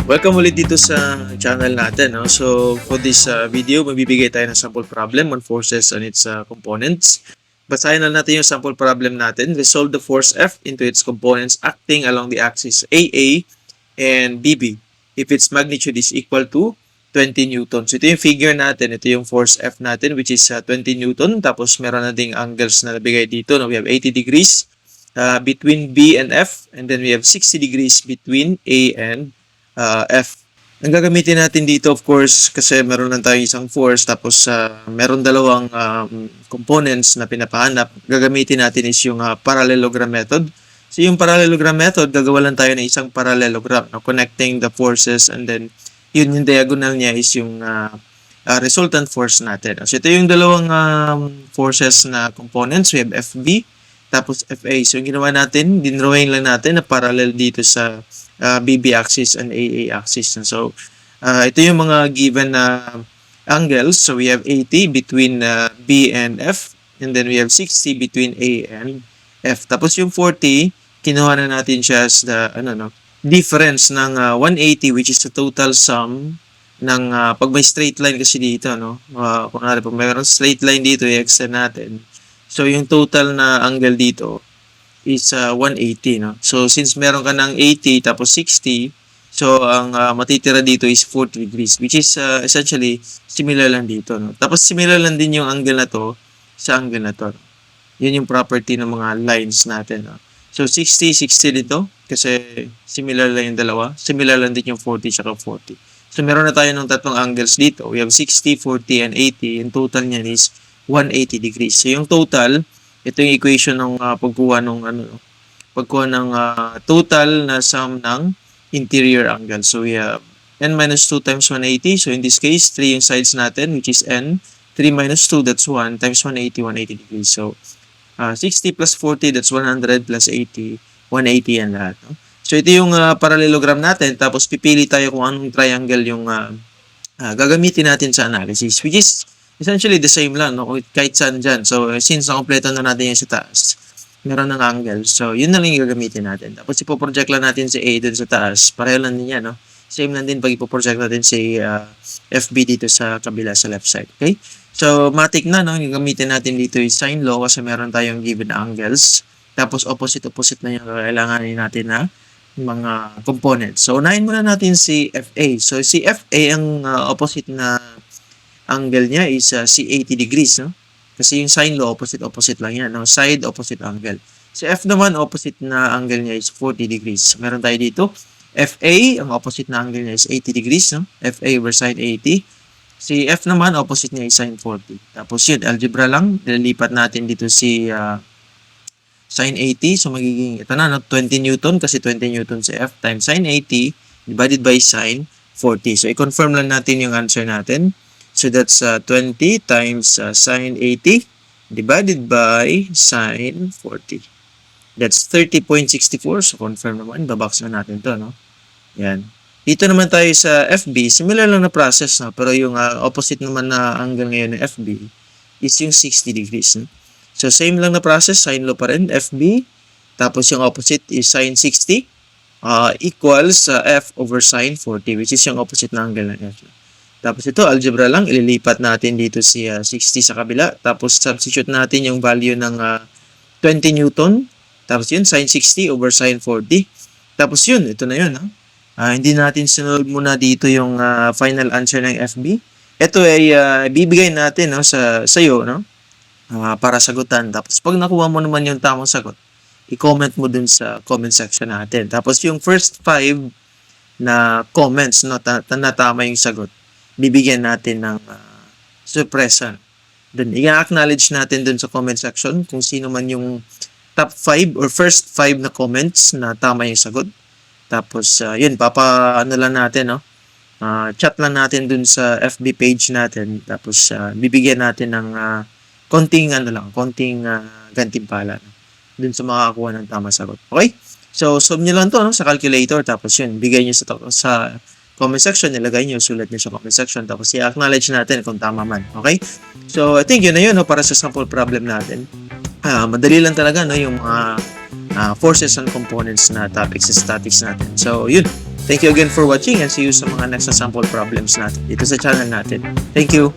Welcome ulit dito sa channel natin. No? So, for this video, magbibigay tayo ng sample problem on forces and its components. Basahin na natin yung sample problem natin. Resolve the force F into its components acting along the axis AA and BB if its magnitude is equal to 20 Newton. So, ito yung figure natin. Ito yung force F natin, which is 20 Newton. Tapos, meron na ding angles na nabigay dito. No? We have 80 degrees between B and F. And then, we have 60 degrees between A and F. Ang gagamitin natin dito, of course, kasi meron lang tayo isang force, tapos meron dalawang components na pinapahanap. Gagamitin natin is yung parallelogram method. So, yung parallelogram method, gagawa lang tayo ng isang parallelogram, no? Connecting the forces, and then yun yung diagonal niya is yung resultant force natin. So, ito yung dalawang forces na components. We have FB, tapos FA. So, yung ginawa natin, dinrawing lang natin na parallel dito sa BB axis and AA axis. So, ito yung mga given na angles. So, we have 80 between B and F, and then we have 60 between A and F. Tapos yung 40, kinuha na natin siya as the difference ng 180, which is the total sum ng pag may straight line kasi dito, no? Kung pag mayroon straight line dito, i-extend natin. So, yung total na angle dito is 180, no? So, since meron ka ng 80 tapos 60, so, ang matitira dito is 40 degrees, which is essentially similar lang dito, no? Tapos, similar lang din yung angle na to sa angle na to. No? Yun yung property ng mga lines natin, no? So, 60 dito, kasi similar lang yung dalawa. Similar lang din yung 40 tsaka 40. So, meron na tayo ng tatlong angles dito. We have 60, 40, and 80. Yung total niyan is 180 degrees. So, yung total, ito yung equation ng pagkuha ng total na sum ng interior angle. So, we have n minus 2 times 180. So, in this case, 3 yung sides natin, which is n. 3 minus 2, that's 1, times 180, 180 degrees. So, 60 plus 40, that's 100 plus 80, 180 yan lahat. No? So, ito yung parallelogram natin. Tapos, pipili tayo kung anong triangle yung gagamitin natin sa analysis, which is essentially the same lang, no? Kahit saan dyan. So, since nakompleto na natin yung sa taas, meron ng angle. So, yun na lang yung gagamitin natin. Tapos, ipoproject lang natin si A dun sa taas. Pareho lang din yan, no? Same lang din pag ipoproject natin si FB dito sa kabila sa left side. Okay? So, matik na, no? Yung gamitin natin dito is sine law kasi meron tayong given angles. Tapos, opposite na yung kailanganin natin na mga components. So, unahin muna natin si FA. So, si FA, ang opposite na angle niya is si 80 degrees, no? Kasi yung sine law, opposite lang yan, no? Side, opposite angle. Si F naman, opposite na angle niya is 40 degrees. So, meron tayo dito. FA, ang opposite na angle niya is 80 degrees, no? FA over sine 80. Si F naman, opposite niya is sine 40. Tapos yun, algebra lang. Nililipat natin dito si sine 80. So, magiging, ito na, no? 20 Newton kasi 20 Newton si F times sine 80 divided by sine 40. So, i-confirm lang natin yung answer natin. So, that's 20 times sine 80 divided by sine 40. That's 30.64. So, confirm naman. Babox na natin to, no? Yan. Dito naman tayo sa FB. Similar lang na process, no? Pero yung opposite naman na angle ngayon ng FB is yung 60 degrees, no? So, same lang na process. Sine law pa rin. FB. Tapos, yung opposite is sine 60 equals F over sine 40, which is yung opposite na angle ng F. Tapos ito, algebra lang. Ililipat natin dito si 60 sa kabila. Tapos substitute natin yung value ng 20 Newton. Tapos yun, sine 60 over sine 40. Tapos yun, ito na yun. Hindi natin sinulog muna dito yung final answer ng FB. Ito ay bibigay natin, no, sa iyo, no? Para sagutan. Tapos pag nakuha mo naman yung tamang sagot, i-comment mo dun sa comment section natin. Tapos yung first 5 na comments, no, na tama yung sagot, bibigyan natin ng surpresa. Dun, i-acknowledge natin dun sa comment section kung sino man yung top 5 or first 5 na comments na tama yung sagot. Tapos, yun, ano lang natin, no? Chat lang natin dun sa FB page natin. Tapos, bibigyan natin ng konting gantimpala dun sa makakakuha ng tama sagot. Okay? So, solve nyo lang to, no, sa calculator. Tapos, yun, bigay nyo sa comment section, nilagay nyo, sulat nyo sa comment section, tapos i-acknowledge natin kung tama man. Okay? So, I think yun na yun, no, para sa sample problem natin. madali lang talaga, no, yung mga forces and components na topics sa statics natin. So, yun. Thank you again for watching and see you sa mga next sample problems natin dito sa channel natin. Thank you!